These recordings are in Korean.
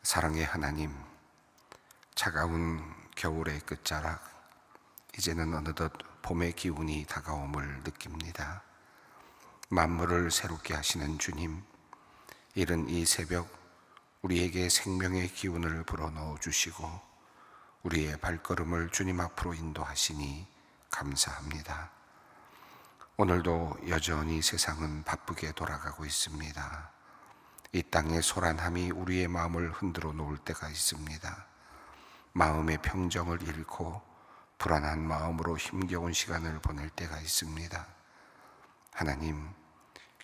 사랑의 하나님, 차가운 겨울의 끝자락, 이제는 어느덧 봄의 기운이 다가옴을 느낍니다. 만물을 새롭게 하시는 주님, 이른 이 새벽 우리에게 생명의 기운을 불어넣어 주시고 우리의 발걸음을 주님 앞으로 인도하시니 감사합니다. 오늘도 여전히 세상은 바쁘게 돌아가고 있습니다. 이 땅의 소란함이 우리의 마음을 흔들어 놓을 때가 있습니다. 마음의 평정을 잃고 불안한 마음으로 힘겨운 시간을 보낼 때가 있습니다. 하나님,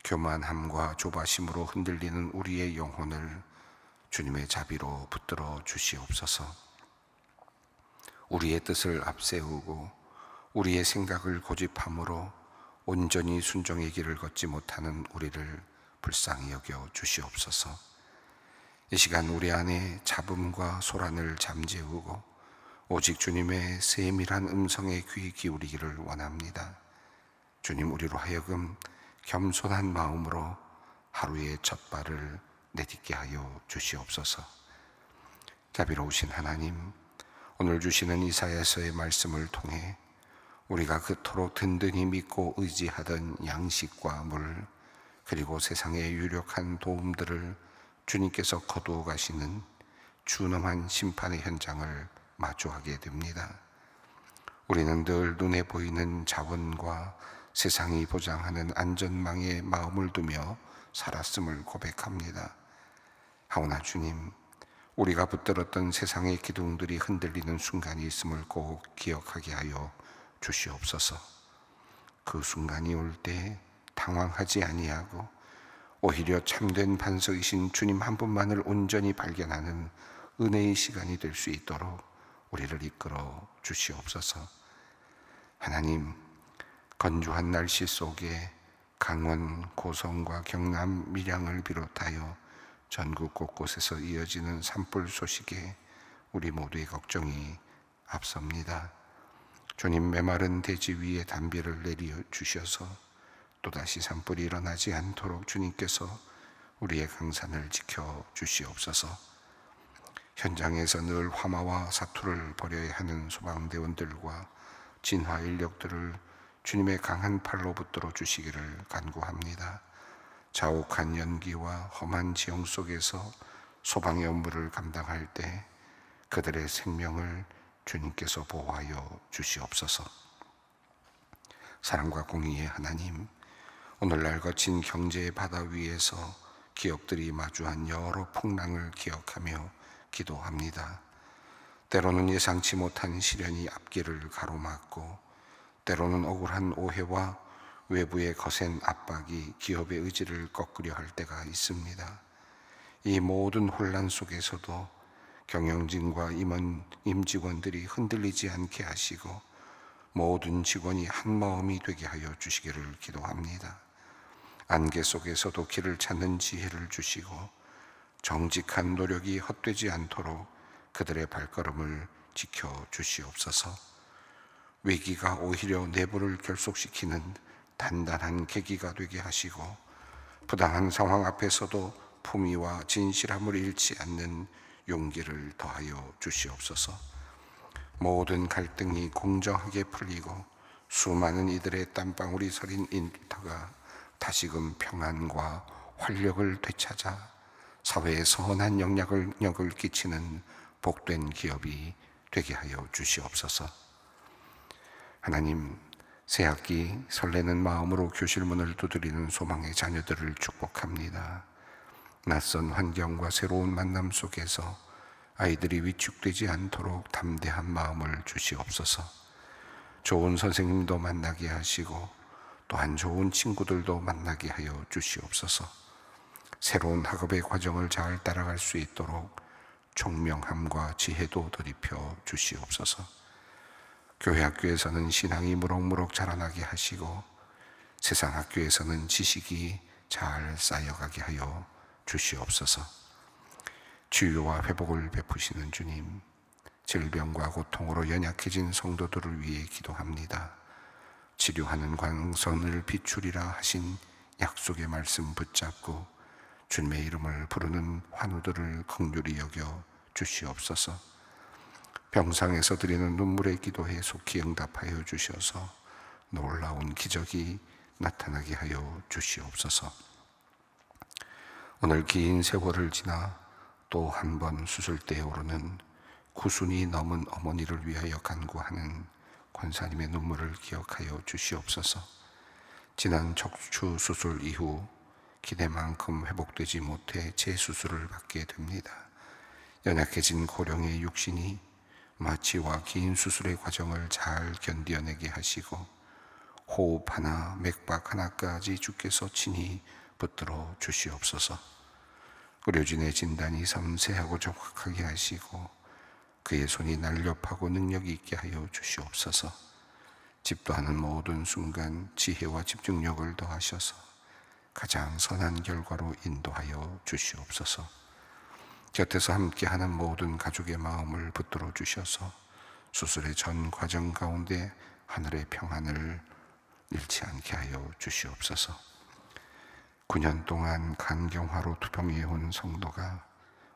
교만함과 조바심으로 흔들리는 우리의 영혼을 주님의 자비로 붙들어 주시옵소서. 우리의 뜻을 앞세우고 우리의 생각을 고집함으로 온전히 순종의 길을 걷지 못하는 우리를 불쌍히 여겨 주시옵소서. 이 시간 우리 안에 잡음과 소란을 잠재우고 오직 주님의 세밀한 음성에 귀 기울이기를 원합니다. 주님, 우리로 하여금 겸손한 마음으로 하루의 첫 발을 내딛게 하여 주시옵소서. 자비로우신 하나님, 오늘 주시는 이사야서의 말씀을 통해 우리가 그토록 든든히 믿고 의지하던 양식과 물, 그리고 세상의 유력한 도움들을 주님께서 거두어 가시는 준엄한 심판의 현장을 마주하게 됩니다. 우리는 늘 눈에 보이는 자원과 세상이 보장하는 안전망에 마음을 두며 살았음을 고백합니다. 하오나 주님, 우리가 붙들었던 세상의 기둥들이 흔들리는 순간이 있음을 꼭 기억하게 하여 주시옵소서. 그 순간이 올 때 당황하지 아니하고 오히려 참된 반석이신 주님 한 분만을 온전히 발견하는 은혜의 시간이 될 수 있도록 우리를 이끌어 주시옵소서. 하나님, 건조한 날씨 속에 강원, 고성과 경남, 밀양을 비롯하여 전국 곳곳에서 이어지는 산불 소식에 우리 모두의 걱정이 앞섭니다. 주님, 메마른 대지 위에 단비를 내려 주셔서 또다시 산불이 일어나지 않도록 주님께서 우리의 강산을 지켜 주시옵소서. 현장에서 늘 화마와 사투를 벌여야 하는 소방대원들과 진화 인력들을 주님의 강한 팔로 붙들어 주시기를 간구합니다. 자욱한 연기와 험한 지형 속에서 소방의 업무를 감당할 때 그들의 생명을 주님께서 보호하여 주시옵소서. 사랑과 공의의 하나님, 오늘날 거친 경제의 바다 위에서 기업들이 마주한 여러 풍랑을 기억하며 기도합니다. 때로는 예상치 못한 시련이 앞길을 가로막고 때로는 억울한 오해와 외부의 거센 압박이 기업의 의지를 꺾으려 할 때가 있습니다. 이 모든 혼란 속에서도 경영진과 임직원들이 흔들리지 않게 하시고 모든 직원이 한마음이 되게 하여 주시기를 기도합니다. 안개 속에서도 길을 찾는 지혜를 주시고 정직한 노력이 헛되지 않도록 그들의 발걸음을 지켜 주시옵소서. 위기가 오히려 내부를 결속시키는 단단한 계기가 되게 하시고 부당한 상황 앞에서도 품위와 진실함을 잃지 않는 용기를 더하여 주시옵소서. 모든 갈등이 공정하게 풀리고 수많은 이들의 땀방울이 서린 일터가 다시금 평안과 활력을 되찾아 사회에 선한 영향을 끼치는 복된 기업이 되게 하여 주시옵소서. 하나님, 새학기 설레는 마음으로 교실문을 두드리는 소망의 자녀들을 축복합니다. 낯선 환경과 새로운 만남 속에서 아이들이 위축되지 않도록 담대한 마음을 주시옵소서. 좋은 선생님도 만나게 하시고 또한 좋은 친구들도 만나게 하여 주시옵소서. 새로운 학업의 과정을 잘 따라갈 수 있도록 총명함과 지혜도 더입혀 주시옵소서. 교회 학교에서는 신앙이 무럭무럭 자라나게 하시고 세상 학교에서는 지식이 잘 쌓여가게 하여 주시옵소서. 치유와 회복을 베푸시는 주님, 질병과 고통으로 연약해진 성도들을 위해 기도합니다. 치료하는 광선을 비추리라 하신 약속의 말씀 붙잡고 주님의 이름을 부르는 환우들을 긍휼히 여겨 주시옵소서. 병상에서 드리는 눈물의 기도에 속히 응답하여 주셔서 놀라운 기적이 나타나게 하여 주시옵소서. 오늘 긴 세월을 지나 또 한 번 수술대에 오르는 구순이 넘은 어머니를 위하여 간구하는 권사님의 눈물을 기억하여 주시옵소서. 지난 척추 수술 이후 기대만큼 회복되지 못해 재수술을 받게 됩니다. 연약해진 고령의 육신이 마취와 긴 수술의 과정을 잘 견뎌내게 하시고 호흡 하나, 맥박 하나까지 주께서 친히 붙들어 주시옵소서. 의료진의 진단이 섬세하고 정확하게 하시고 그의 손이 날렵하고 능력 있게 하여 주시옵소서. 집도하는 모든 순간 지혜와 집중력을 더하셔서 가장 선한 결과로 인도하여 주시옵소서. 곁에서 함께하는 모든 가족의 마음을 붙들어 주셔서 수술의 전 과정 가운데 하늘의 평안을 잃지 않게 하여 주시옵소서. 9년 동안 간경화로 투병해온 성도가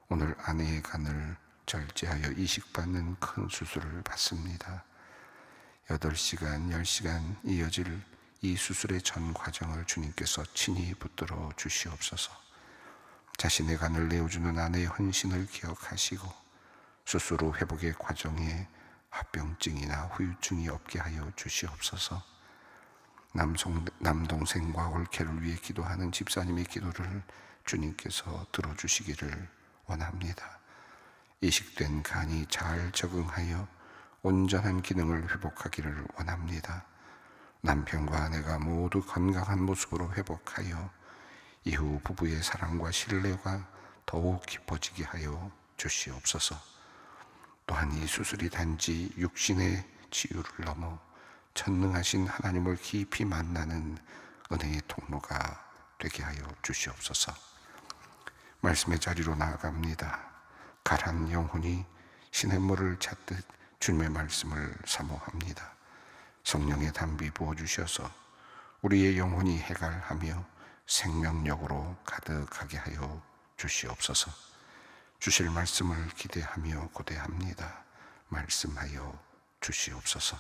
오늘 아내의 간을 절제하여 이식받는 큰 수술을 받습니다. 8시간, 10시간 이어질 이 수술의 전 과정을 주님께서 친히 붙들어 주시옵소서. 자신의 간을 내어주는 아내의 헌신을 기억하시고 수술 후 회복의 과정에 합병증이나 후유증이 없게 하여 주시옵소서. 남동생과 올케를 위해 기도하는 집사님의 기도를 주님께서 들어주시기를 원합니다. 이식된 간이 잘 적응하여 온전한 기능을 회복하기를 원합니다. 남편과 아내가 모두 건강한 모습으로 회복하여 이후 부부의 사랑과 신뢰가 더욱 깊어지게 하여 주시옵소서. 또한 이 수술이 단지 육신의 치유를 넘어 전능하신 하나님을 깊이 만나는 은혜의 통로가 되게 하여 주시옵소서. 말씀의 자리로 나아갑니다. 가란 영혼이 시냇물을 찾듯 주님의 말씀을 사모합니다. 성령의 담비 부어주셔서 우리의 영혼이 해갈하며 생명력으로 가득하게 하여 주시옵소서. 주실 말씀을 기대하며 고대합니다. 말씀하여 주시옵소서.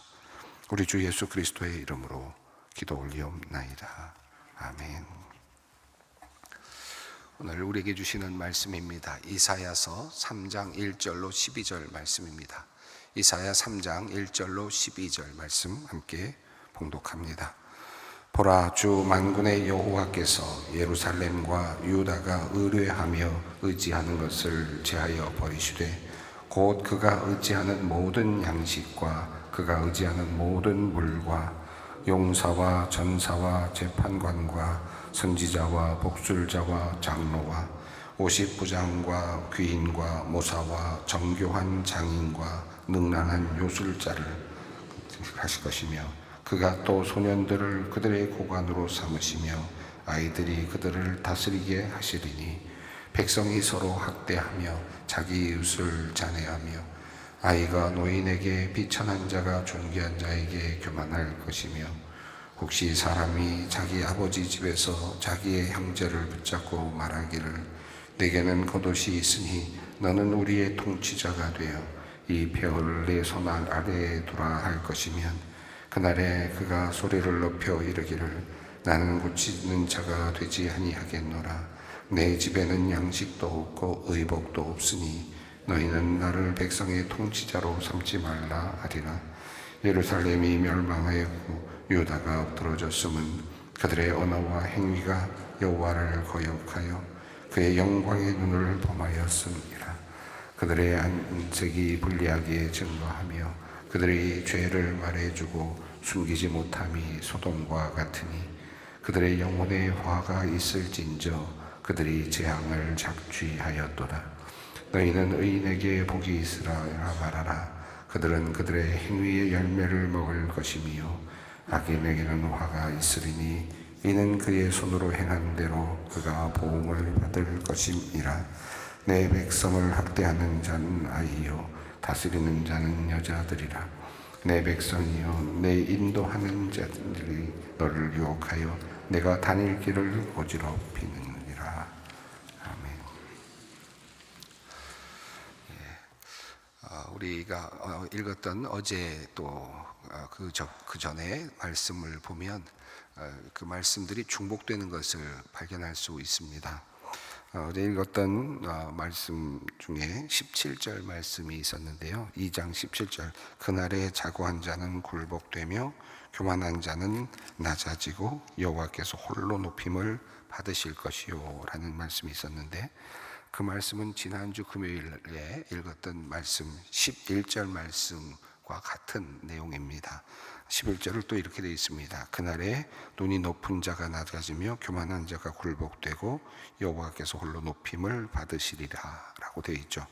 우리 주 예수 그리스도의 이름으로 기도 올리옵나이다. 아멘. 오늘 우리에게 주시는 말씀입니다. 이사야서 3장 1절로 12절 말씀입니다. 이사야 3장 1절로 12절 말씀 함께 봉독합니다. 보라, 주 만군의 여호와께서 예루살렘과 유다가 의뢰하며 의지하는 것을 제하여 버리시되 곧 그가 의지하는 모든 양식과 그가 의지하는 모든 물과 용사와 전사와 재판관과 선지자와 복술자와 장로와 50부장과 귀인과 모사와 정교한 장인과 능란한 요술자를 하실 것이며 그가 또 소년들을 그들의 고관으로 삼으시며 아이들이 그들을 다스리게 하시리니 백성이 서로 학대하며 자기 이웃을 잔해하며 아이가 노인에게 비천한 자가 존귀한 자에게 교만할 것이며 혹시 사람이 자기 아버지 집에서 자기의 형제를 붙잡고 말하기를 내게는 겉옷이 있으니 너는 우리의 통치자가 되어 이 폐허를 내 손 아래에 두라 할 것이면 그날에 그가 소리를 높여 이르기를 나는 고치는 자가 되지 아니하겠노라. 내 집에는 양식도 없고 의복도 없으니 너희는 나를 백성의 통치자로 삼지 말라 하리라. 예루살렘이 멸망하였고 유다가 엎드러졌음은 그들의 언어와 행위가 여호와를 거역하여 그의 영광의 눈을 범하였음이라. 그들의 안색이 불리하게 증거하며 그들의 죄를 말해주고 숨기지 못함이 소돔과 같으니 그들의 영혼에 화가 있을진저 그들이 재앙을 작취하였도다. 너희는 의인에게 복이 있으라 말하라. 그들은 그들의 행위의 열매를 먹을 것이며 악인에게는 화가 있으리니 이는 그의 손으로 행한 대로 그가 보응을 받을 것임이라. 내 백성을 학대하는 자는 아이요 다스리는 자는 여자들이라. 내 백성이요 내 인도하는 자들이 너를 유혹하여 내가 다닐 길을 어지럽히느니라. 우리가 읽었던 어제 또 그 전에 말씀을 보면 그 말씀들이 중복되는 것을 발견할 수 있습니다. 어제 읽었던 말씀 중에 17절 말씀이 있었는데요. 2장 17절, 그날에 자고한 자는 굴복되며 교만한 자는 낮아지고 여호와께서 홀로 높임을 받으실 것이요 라는 말씀이 있었는데, 그 말씀은 지난주 금요일에 읽었던 말씀 11절 말씀과 같은 내용입니다. 11절을 또 이렇게 되어 있습니다. 그날에 눈이 높은 자가 낮아지며 교만한 자가 굴복되고 여호와께서 홀로 높임을 받으시리라 라고 되어 있죠.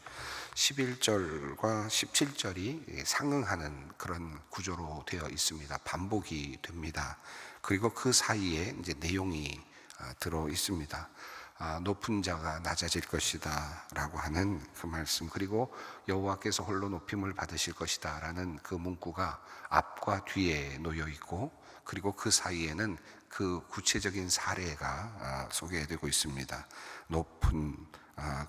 11절과 17절이 상응하는 그런 구조로 되어 있습니다. 반복이 됩니다. 그리고 그 사이에 이제 내용이 들어 있습니다. 높은 자가 낮아질 것이다 라고 하는 그 말씀, 그리고 여호와께서 홀로 높임을 받으실 것이다 라는 그 문구가 앞과 뒤에 놓여 있고, 그리고 그 사이에는 그 구체적인 사례가 소개되고 있습니다. 높은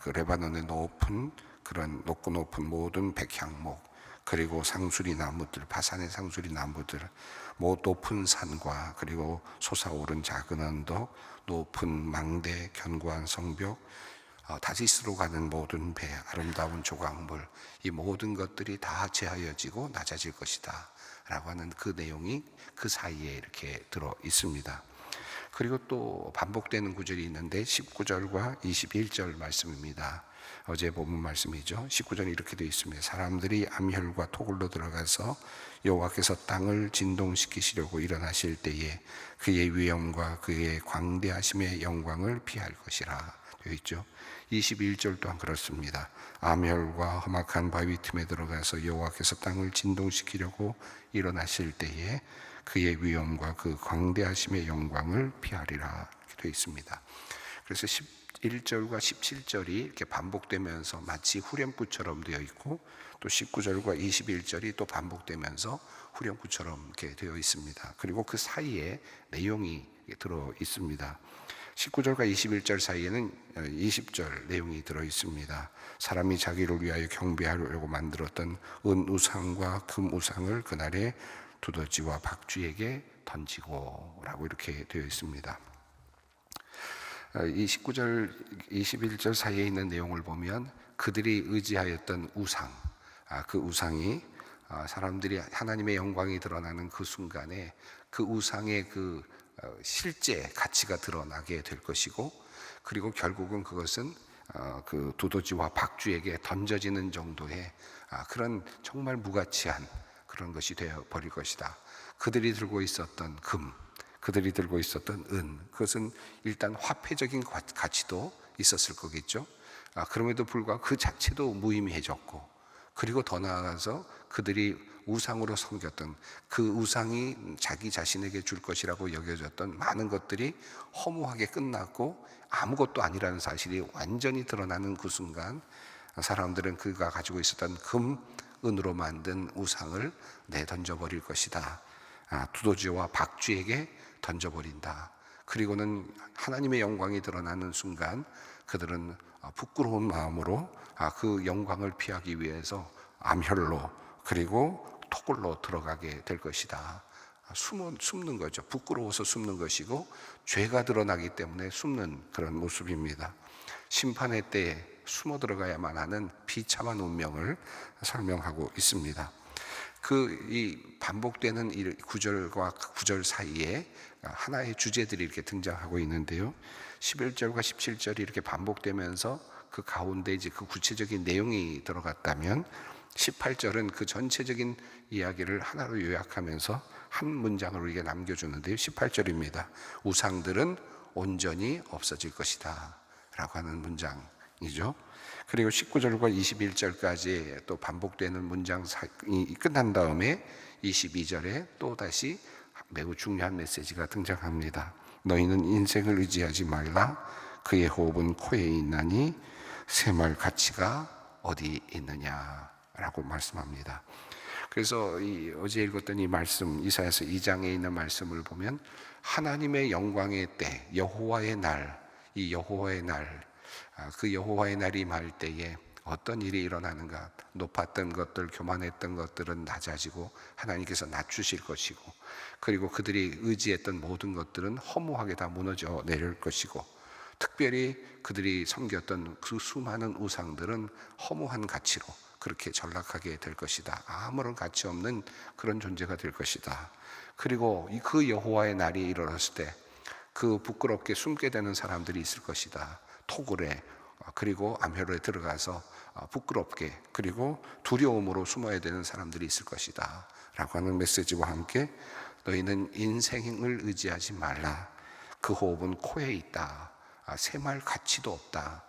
그 레바논의 높은 그런 높고 높은 모든 백향목, 그리고 상수리 나무들, 바산의 상수리 나무들, 높은 산과 그리고 솟아오른 작은 언덕, 높은 망대, 견고한 성벽, 다시스로 가는 모든 배, 아름다운 조각물, 이 모든 것들이 다 제하여지고 낮아질 것이다 라고 하는 그 내용이 그 사이에 이렇게 들어 있습니다. 그리고 또 반복되는 구절이 있는데 19절과 21절 말씀입니다. 어제 본문 말씀이죠. 19절이 이렇게 되어 있습니다. 사람들이 암혈과 토굴로 들어가서 여호와께서 땅을 진동시키시려고 일어나실 때에 그의 위엄과 그의 광대하심의 영광을 피할 것이라 되어 있죠. 21절 또한 그렇습니다. 암혈과 험악한 바위 틈에 들어가서 여호와께서 땅을 진동시키려고 일어나실 때에 그의 위엄과 그 광대하심의 영광을 피하리라 이렇게 되어 있습니다. 그래서 11절과 17절이 이렇게 반복되면서 마치 후렴구처럼 되어 있고, 또 19절과 21절이 또 반복되면서 후렴구처럼 이렇게 되어 있습니다. 그리고 그 사이에 내용이 들어 있습니다. 19절과 21절 사이에는 20절 내용이 들어 있습니다. 사람이 자기를 위하여 경배하려고 만들었던 은우상과 금우상을 그날에 두더지와 박쥐에게 던지고 라고 이렇게 되어 있습니다. 이 19절, 21절 사이에 있는 내용을 보면 그들이 의지하였던 우상, 그 우상이 사람들이 하나님의 영광이 드러나는 그 순간에 그 우상의 그 실제 가치가 드러나게 될 것이고, 그리고 결국은 그것은 그 두더지와 박쥐에게 던져지는 정도의 그런 정말 무가치한 그런 것이 되어 버릴 것이다. 그들이 들고 있었던 금, 그들이 들고 있었던 은, 그것은 일단 화폐적인 가치도 있었을 거겠죠. 그럼에도 불구하고 그 자체도 무의미해졌고, 그리고 더 나아가서 그들이 우상으로 섬겼던 그 우상이 자기 자신에게 줄 것이라고 여겨졌던 많은 것들이 허무하게 끝났고 아무것도 아니라는 사실이 완전히 드러나는 그 순간, 사람들은 그가 가지고 있었던 금, 은으로 만든 우상을 내던져버릴 것이다. 두더지와 박쥐에게 던져버린다. 그리고는 하나님의 영광이 드러나는 순간 그들은 부끄러운 마음으로 그 영광을 피하기 위해서 암혈로 그리고 토굴로 들어가게 될 것이다. 숨는 거죠. 부끄러워서 숨는 것이고 죄가 드러나기 때문에 숨는 그런 모습입니다. 심판의 때에 숨어 들어가야만 하는 비참한 운명을 설명하고 있습니다. 이 반복되는 이 구절과 구절 사이에 하나의 주제들이 이렇게 등장하고 있는데요. 11절과 17절이 이렇게 반복되면서 그 가운데 이제 그 구체적인 내용이 들어갔다면, 18절은 그 전체적인 이야기를 하나로 요약하면서 한 문장을 우리에게 남겨주는데요. 18절입니다. 우상들은 온전히 없어질 것이다 라고 하는 문장이죠. 그리고 19절과 21절까지 또 반복되는 문장이 끝난 다음에 22절에 또 다시 매우 중요한 메시지가 등장합니다. 너희는 인생을 의지하지 말라. 그의 호흡은 코에 있나니 샘할 가치가 어디 있느냐라고 말씀합니다. 그래서 어제 읽었던 이 말씀, 이사야서 2장에 있는 말씀을 보면 하나님의 영광의 때, 여호와의 날, 이 여호와의 날, 그 여호와의 날이 임할 때에 어떤 일이 일어나는가? 높았던 것들, 교만했던 것들은 낮아지고 하나님께서 낮추실 것이고, 그리고 그들이 의지했던 모든 것들은 허무하게 다 무너져 내릴 것이고, 특별히 그들이 섬겼던 그 수많은 우상들은 허무한 가치로 그렇게 전락하게 될 것이다. 아무런 가치 없는 그런 존재가 될 것이다. 그리고 그 여호와의 날이 이르렀을 때 그 부끄럽게 숨게 되는 사람들이 있을 것이다. 토굴에 그리고 암혈에 들어가서 부끄럽게 그리고 두려움으로 숨어야 되는 사람들이 있을 것이다 라고 하는 메시지와 함께, 너희는 인생을 의지하지 말라. 그 호흡은 코에 있다. 새말 가치도 없다.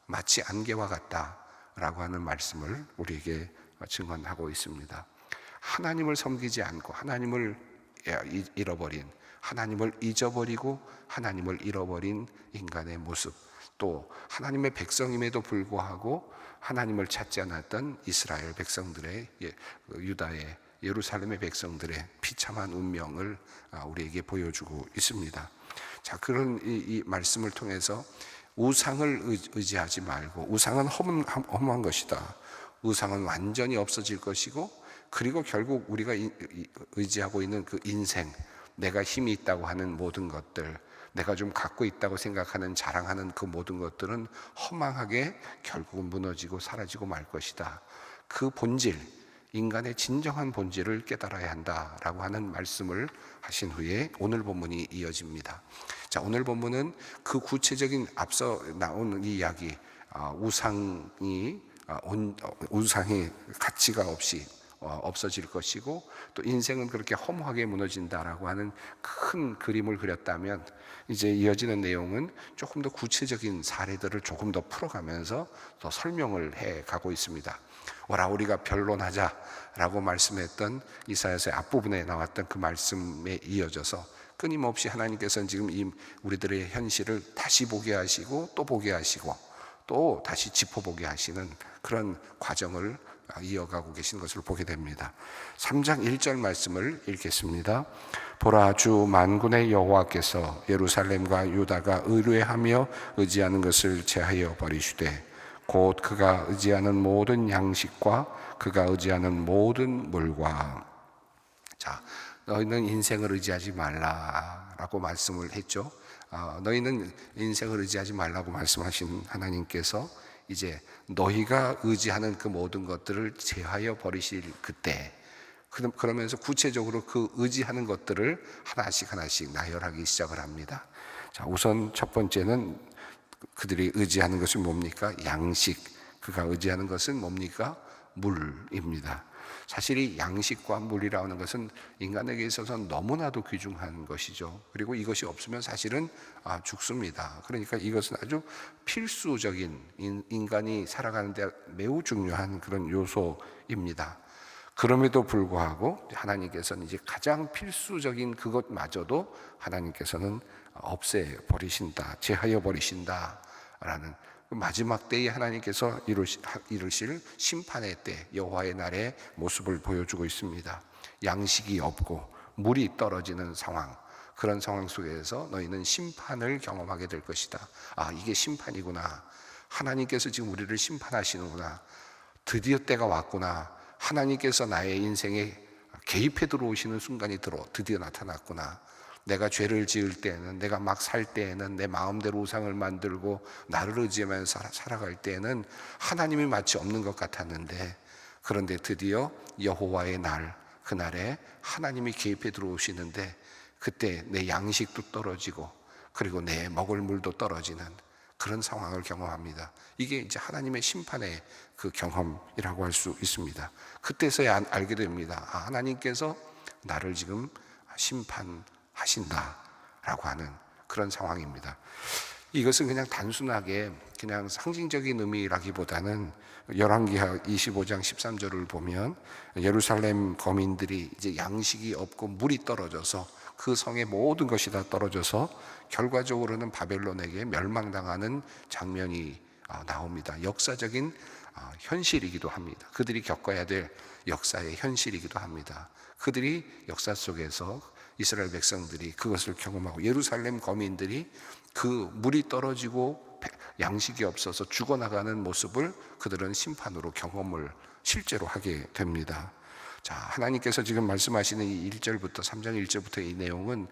마치 안개와 같다 라고 하는 말씀을 우리에게 증언하고 있습니다. 하나님을 섬기지 않고 하나님을 잃어버린, 하나님을 잊어버리고 하나님을 잃어버린 인간의 모습, 또 하나님의 백성임에도 불구하고 하나님을 찾지 않았던 이스라엘 백성들의, 유다의 예루살렘의 백성들의 비참한 운명을 우리에게 보여주고 있습니다. 자, 그런 이 말씀을 통해서 우상을 의지하지 말고, 우상은 허무한 것이다. 우상은 완전히 없어질 것이고, 그리고 결국 우리가 의지하고 있는 그 인생, 내가 힘이 있다고 하는 모든 것들, 내가 좀 갖고 있다고 생각하는, 자랑하는 그 모든 것들은 허망하게 결국은 무너지고 사라지고 말 것이다. 그 본질, 인간의 진정한 본질을 깨달아야 한다라고 하는 말씀을 하신 후에 오늘 본문이 이어집니다. 자, 오늘 본문은 그 구체적인 앞서 나온 이야기, 우상이 가치가 없이 없어질 것이고, 또 인생은 그렇게 허무하게 무너진다라고 하는 큰 그림을 그렸다면, 이제 이어지는 내용은 조금 더 구체적인 사례들을 조금 더 풀어가면서 더 설명을 해 가고 있습니다. 오라 우리가 변론하자라고 말씀했던 이사야서의 앞부분에 나왔던 그 말씀에 이어져서 끊임없이 하나님께서는 지금 우리들의 현실을 다시 보게 하시고 또 보게 하시고 또 다시 짚어보게 하시는 그런 과정을 이어가고 계신 것을 보게 됩니다. 3장 1절 말씀을 읽겠습니다. 보라, 주 만군의 여호와께서 예루살렘과 유다가 의뢰하며 의지하는 것을 제하여 버리시되, 곧 그가 의지하는 모든 양식과 그가 의지하는 모든 물과. 자, 너희는 인생을 의지하지 말라라고 말씀을 했죠. 너희는 인생을 의지하지 말라고 말씀하신 하나님께서 이제 너희가 의지하는 그 모든 것들을 제하여 버리실 그때, 그러면서 구체적으로 그 의지하는 것들을 하나씩 나열하기 시작을 합니다. 자, 우선 첫 번째는 그들이 의지하는 것이 뭡니까? 양식. 그가 의지하는 것은 뭡니까? 물입니다. 사실 이 양식과 물이라는 것은 인간에게 있어서는 너무나도 귀중한 것이죠. 그리고 이것이 없으면 사실은 죽습니다. 그러니까 이것은 아주 필수적인, 인간이 살아가는 데 매우 중요한 그런 요소입니다. 그럼에도 불구하고 하나님께서는 이제 가장 필수적인 그것마저도 하나님께서는 없애버리신다, 제하여 버리신다라는 마지막 때에 하나님께서 이루실 심판의 때, 여호와의 날의 모습을 보여주고 있습니다. 양식이 없고 물이 떨어지는 상황, 그런 상황 속에서 너희는 심판을 경험하게 될 것이다. 이게 심판이구나. 하나님께서 지금 우리를 심판하시는구나. 드디어 때가 왔구나. 하나님께서 나의 인생에 개입해 들어오시는 순간이 드디어 나타났구나. 내가 죄를 지을 때에는, 내가 막 살 때에는 내 마음대로 우상을 만들고 나를 의지하면서 살아갈 때에는 하나님이 마치 없는 것 같았는데, 그런데 드디어 여호와의 날, 그날에 하나님이 개입해 들어오시는데, 그때 내 양식도 떨어지고 그리고 내 먹을 물도 떨어지는 그런 상황을 경험합니다. 이게 이제 하나님의 심판의 그 경험이라고 할 수 있습니다. 그때서야 알게 됩니다. 하나님께서 나를 지금 심판하신다라고 하는 그런 상황입니다. 이것은 그냥 단순하게 그냥 상징적인 의미라기보다는 열왕기하 25장 13절을 보면 예루살렘 거민들이 이제 양식이 없고 물이 떨어져서 그 성의 모든 것이 다 떨어져서 결과적으로는 바벨론에게 멸망당하는 장면이 나옵니다. 역사적인 현실이기도 합니다. 그들이 겪어야 될 역사의 현실이기도 합니다. 그들이 역사 속에서 이스라엘 백성들이 그것을 경험하고 예루살렘 거민들이 그 물이 떨어지고 양식이 없어서 죽어나가는 모습을 그들은 심판으로 경험을 실제로 하게 됩니다. 자, 하나님께서 지금 말씀하시는 이 1절부터 3장 1절부터 이 내용은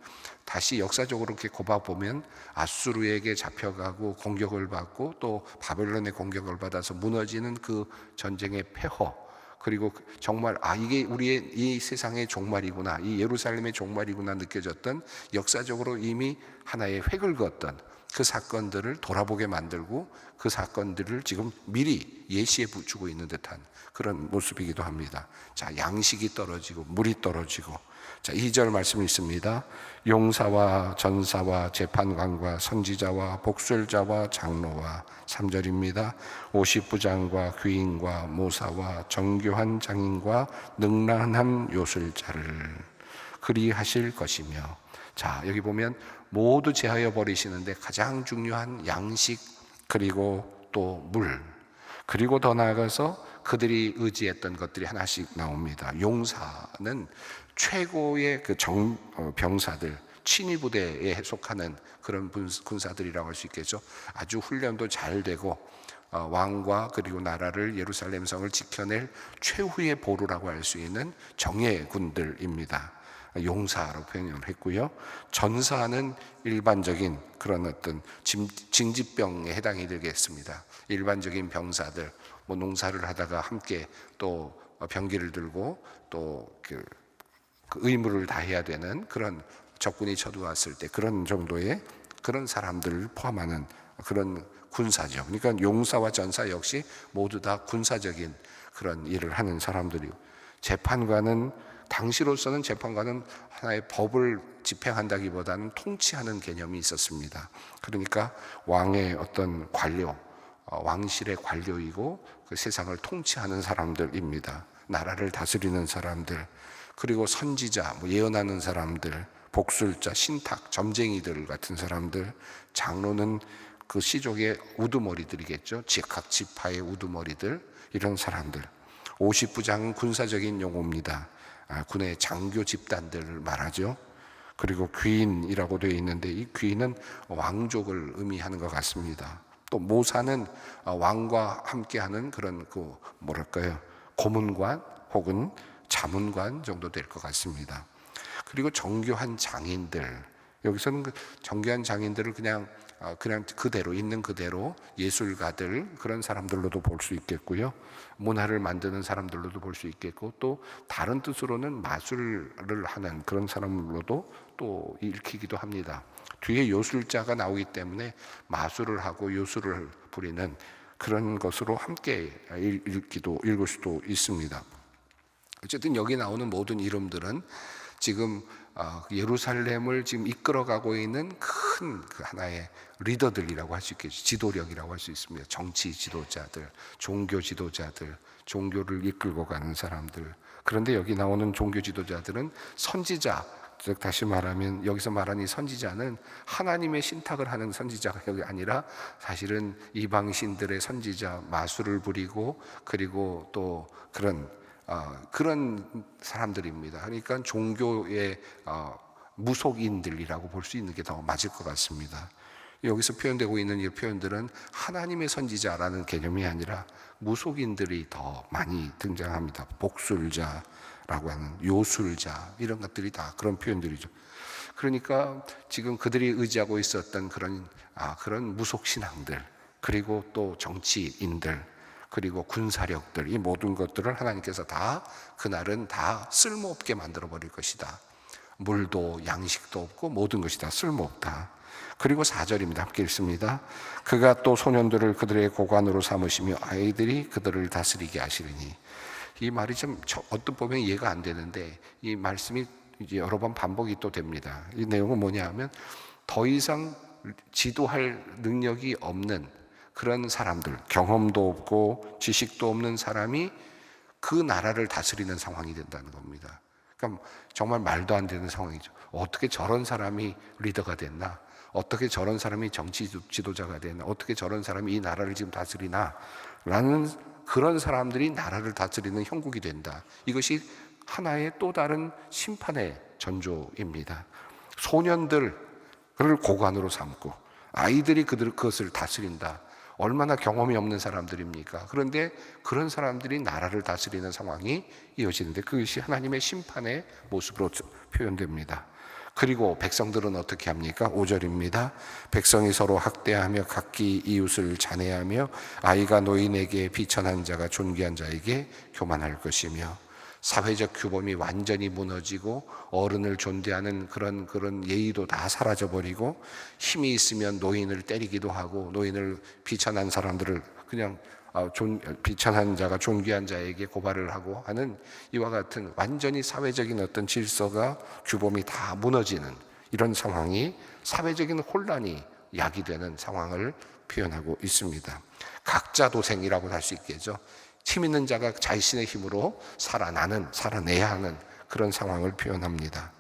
다시 역사적으로 이렇게 꼽아보면 아수르에게 잡혀가고 공격을 받고 또 바벨론의 공격을 받아서 무너지는 그 전쟁의 폐허, 그리고 정말 이게 우리의 이 세상의 종말이구나, 이 예루살렘의 종말이구나 느껴졌던, 역사적으로 이미 하나의 획을 그었던 그 사건들을 돌아보게 만들고 그 사건들을 지금 미리 예시해 주고 있는 듯한 그런 모습이기도 합니다. 자, 양식이 떨어지고 물이 떨어지고, 자, 2절 말씀이 있습니다. 용사와 전사와 재판관과 선지자와 복술자와 장로와, 3절입니다. 50부장과 귀인과 모사와 정교한 장인과 능란한 요술자를 그리하실 것이며. 자, 여기 보면 모두 제하여 버리시는데 가장 중요한 양식, 그리고 또 물, 그리고 더 나아가서 그들이 의지했던 것들이 하나씩 나옵니다. 용사는 최고의 그 병사들, 친위부대에 속하는 그런 군사들이라고 할 수 있겠죠. 아주 훈련도 잘 되고 왕과 그리고 나라를, 예루살렘 성을 지켜낼 최후의 보루라고 할 수 있는 정예군들입니다. 용사로 표현을 했고요. 전사는 일반적인 그런 어떤 징집병에 해당이 되겠습니다. 일반적인 병사들, 뭐 농사를 하다가 함께 또 병기를 들고 또 그 의무를 다해야 되는 그런 적군이 쳐들어왔을 때 그런 정도의 그런 사람들을 포함하는 그런 군사죠. 그러니까 용사와 전사 역시 모두 다 군사적인 그런 일을 하는 사람들이고, 재판관은 당시로서는 재판관은 하나의 법을 집행한다기보다는 통치하는 개념이 있었습니다. 그러니까 왕의 어떤 관료, 왕실의 관료이고 그 세상을 통치하는 사람들입니다. 나라를 다스리는 사람들, 그리고 선지자, 예언하는 사람들, 복술자, 신탁, 점쟁이들 같은 사람들, 장로는 그 시족의 우두머리들이겠죠. 각 지파의 우두머리들, 이런 사람들. 50부장은 군사적인 용어입니다. 군의 장교 집단들을 말하죠. 그리고 귀인이라고 되어 있는데 이 귀인은 왕족을 의미하는 것 같습니다. 또 모사는 왕과 함께하는 그런 고문관 혹은 자문관 정도 될 것 같습니다. 그리고 정교한 장인들, 여기서는 정교한 장인들을 그냥 그대로 있는 그대로 예술가들, 그런 사람들로도 볼 수 있겠고요. 문화를 만드는 사람들로도 볼 수 있겠고, 또 다른 뜻으로는 마술을 하는 그런 사람으로도 또 읽히기도 합니다. 뒤에 요술자가 나오기 때문에 마술을 하고 요술을 부리는 그런 것으로 함께 읽을 수도 있습니다. 어쨌든 여기 나오는 모든 이름들은 지금 예루살렘을 지금 이끌어가고 있는 큰 하나의 리더들이라고 할 수 있겠죠. 지도력이라고 할 수 있습니다. 정치 지도자들, 종교 지도자들, 종교를 이끌고 가는 사람들. 그런데 여기 나오는 종교 지도자들은 선지자, 즉 다시 말하면 여기서 말하는 이 선지자는 하나님의 신탁을 하는 선지자가 아니라 사실은 이방신들의 선지자, 마술을 부리고 그리고 또 그런 사람들입니다. 그러니까 종교의 무속인들이라고 볼 수 있는 게 더 맞을 것 같습니다. 여기서 표현되고 있는 이 표현들은 하나님의 선지자라는 개념이 아니라 무속인들이 더 많이 등장합니다. 복술자라고 하는 요술자, 이런 것들이 다 그런 표현들이죠. 그러니까 지금 그들이 의지하고 있었던 그런 무속신앙들, 그리고 또 정치인들, 그리고 군사력들, 이 모든 것들을 하나님께서 다 그날은 다 쓸모없게 만들어 버릴 것이다. 물도 양식도 없고 모든 것이 다 쓸모없다. 그리고 4절입니다. 함께 읽습니다. 그가 또 소년들을 그들의 고관으로 삼으시며 아이들이 그들을 다스리게 하시리니. 이 말이 좀 어떤 보면 이해가 안 되는데 이 말씀이 이제 여러 번 반복이 또 됩니다. 이 내용은 뭐냐 하면 더 이상 지도할 능력이 없는 그런 사람들, 경험도 없고 지식도 없는 사람이 그 나라를 다스리는 상황이 된다는 겁니다. 그러니까 정말 말도 안 되는 상황이죠. 어떻게 저런 사람이 리더가 됐나? 어떻게 저런 사람이 정치 지도자가 되나? 어떻게 저런 사람이 이 나라를 지금 다스리나? 라는 그런 사람들이 나라를 다스리는 형국이 된다. 이것이 하나의 또 다른 심판의 전조입니다. 소년들을 고관으로 삼고 아이들이 그것을 다스린다. 얼마나 경험이 없는 사람들입니까? 그런데 그런 사람들이 나라를 다스리는 상황이 이어지는데 그것이 하나님의 심판의 모습으로 표현됩니다. 그리고 백성들은 어떻게 합니까? 5절입니다. 백성이 서로 학대하며 각기 이웃을 잔해하며 아이가 노인에게 비천한 자가 존귀한 자에게 교만할 것이며, 사회적 규범이 완전히 무너지고 어른을 존대하는 그런 예의도 다 사라져버리고 힘이 있으면 노인을 때리기도 하고 노인을 비천한 사람들을 그냥 비천한 자가 존귀한 자에게 고발을 하고 하는 이와 같은 완전히 사회적인 어떤 질서가 규범이 다 무너지는 이런 상황이 사회적인 혼란이 야기되는 상황을 표현하고 있습니다. 각자 도생이라고 할 수 있겠죠. 힘 있는 자가 자신의 힘으로 살아내야 하는 그런 상황을 표현합니다.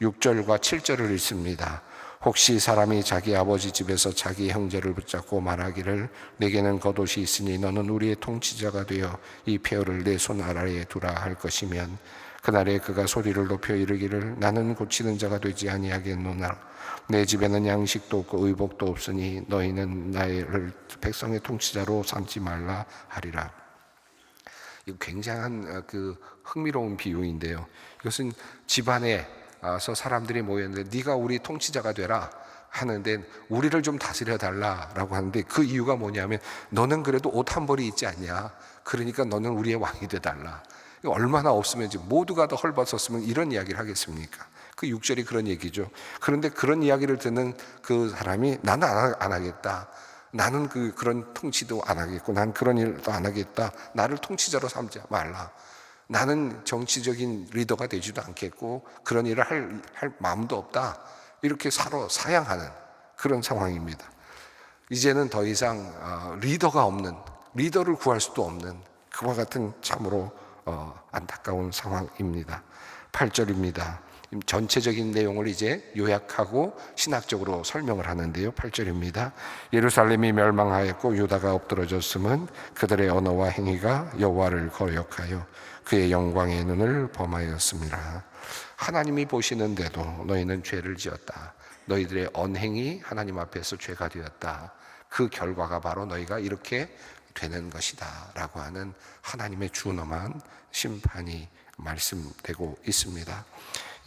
6절과 7절을 읽습니다. 혹시 사람이 자기 아버지 집에서 자기 형제를 붙잡고 말하기를 내게는 겉옷이 있으니 너는 우리의 통치자가 되어 이 폐허를 내 손 아래에 두라 할 것이면, 그날에 그가 소리를 높여 이르기를 나는 고치는 자가 되지 아니하겠노나 내 집에는 양식도 없고 의복도 없으니 너희는 나를 백성의 통치자로 삼지 말라 하리라. 이거 굉장한 흥미로운 비유인데요. 이것은 집안에서 사람들이 모였는데 네가 우리 통치자가 되라 하는데 우리를 좀 다스려 달라라고 하는데 그 이유가 뭐냐면 너는 그래도 옷 한 벌이 있지 않냐. 그러니까 너는 우리의 왕이 돼 달라. 얼마나 없으면 모두가 다 헐벗었으면 이런 이야기를 하겠습니까? 그 6절이 그런 얘기죠. 그런데 그런 이야기를 듣는 그 사람이 나는 안 하겠다. 나는 그런 통치도 안 하겠고 난 그런 일도 안 하겠다. 나를 통치자로 삼지 말라. 나는 정치적인 리더가 되지도 않겠고 그런 일을 할 마음도 없다. 이렇게 사양하는 그런 상황입니다. 이제는 더 이상 리더가 없는, 리더를 구할 수도 없는 그와 같은 참으로 안타까운 상황입니다. 8절입니다. 전체적인 내용을 이제 요약하고 신학적으로 설명을 하는데요. 8절입니다. 예루살렘이 멸망하였고 유다가 엎드러졌음은 그들의 언어와 행위가 여호와를 거역하여 그의 영광의 눈을 범하였습니다. 하나님이 보시는데도 너희는 죄를 지었다. 너희들의 언행이 하나님 앞에서 죄가 되었다. 그 결과가 바로 너희가 이렇게 되는 것이다 라고 하는 하나님의 준엄한 심판이 말씀되고 있습니다.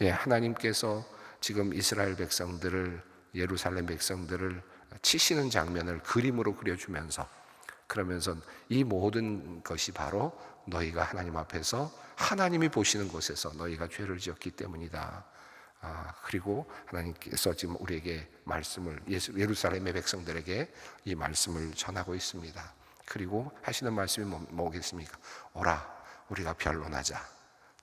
하나님께서 지금 이스라엘 백성들을, 예루살렘 백성들을 치시는 장면을 그림으로 그려주면서 그러면서 이 모든 것이 바로 너희가 하나님 앞에서 하나님이 보시는 곳에서 너희가 죄를 지었기 때문이다. 그리고 하나님께서 지금 우리에게 말씀을, 예루살렘의 백성들에게 이 말씀을 전하고 있습니다. 그리고 하시는 말씀이 뭐겠습니까? 오라 우리가 변론하자.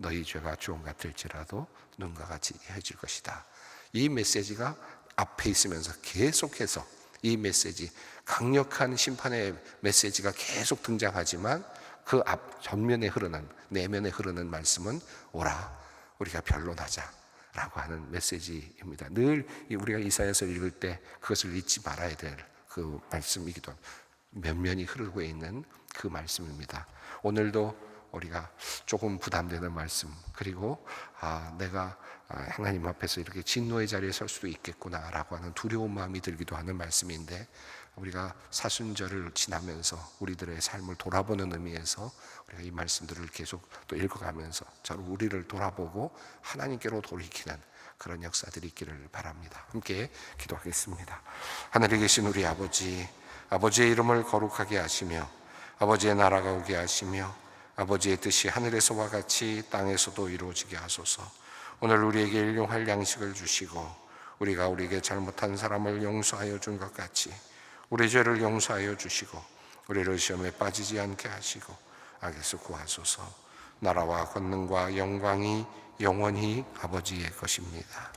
너희 죄가 주홍 같을지라도 눈과 같이 해질 것이다. 이 메시지가 앞에 있으면서 계속해서 이 메시지, 강력한 심판의 메시지가 계속 등장하지만 그 앞 전면에 흐르는, 내면에 흐르는 말씀은 오라 우리가 변론하자 라고 하는 메시지입니다. 늘 우리가 이사야서를 읽을 때 그것을 잊지 말아야 될 그 말씀이기도 합니다. 면면이 흐르고 있는 그 말씀입니다. 오늘도 우리가 조금 부담되는 말씀, 그리고 내가 하나님 앞에서 이렇게 진노의 자리에 설 수도 있겠구나라고 하는 두려운 마음이 들기도 하는 말씀인데, 우리가 사순절을 지나면서 우리들의 삶을 돌아보는 의미에서 우리가 이 말씀들을 계속 또 읽어가면서 저를 우리를 돌아보고 하나님께로 돌이키는 그런 역사들이 있기를 바랍니다. 함께 기도하겠습니다. 하늘에 계신 우리 아버지, 아버지의 이름을 거룩하게 하시며 아버지의 나라가 오게 하시며 아버지의 뜻이 하늘에서와 같이 땅에서도 이루어지게 하소서. 오늘 우리에게 일용할 양식을 주시고 우리가 우리에게 잘못한 사람을 용서하여 준 것 같이 우리 죄를 용서하여 주시고 우리를 시험에 빠지지 않게 하시고 악에서 구하소서. 나라와 권능과 영광이 영원히 아버지의 것입니다.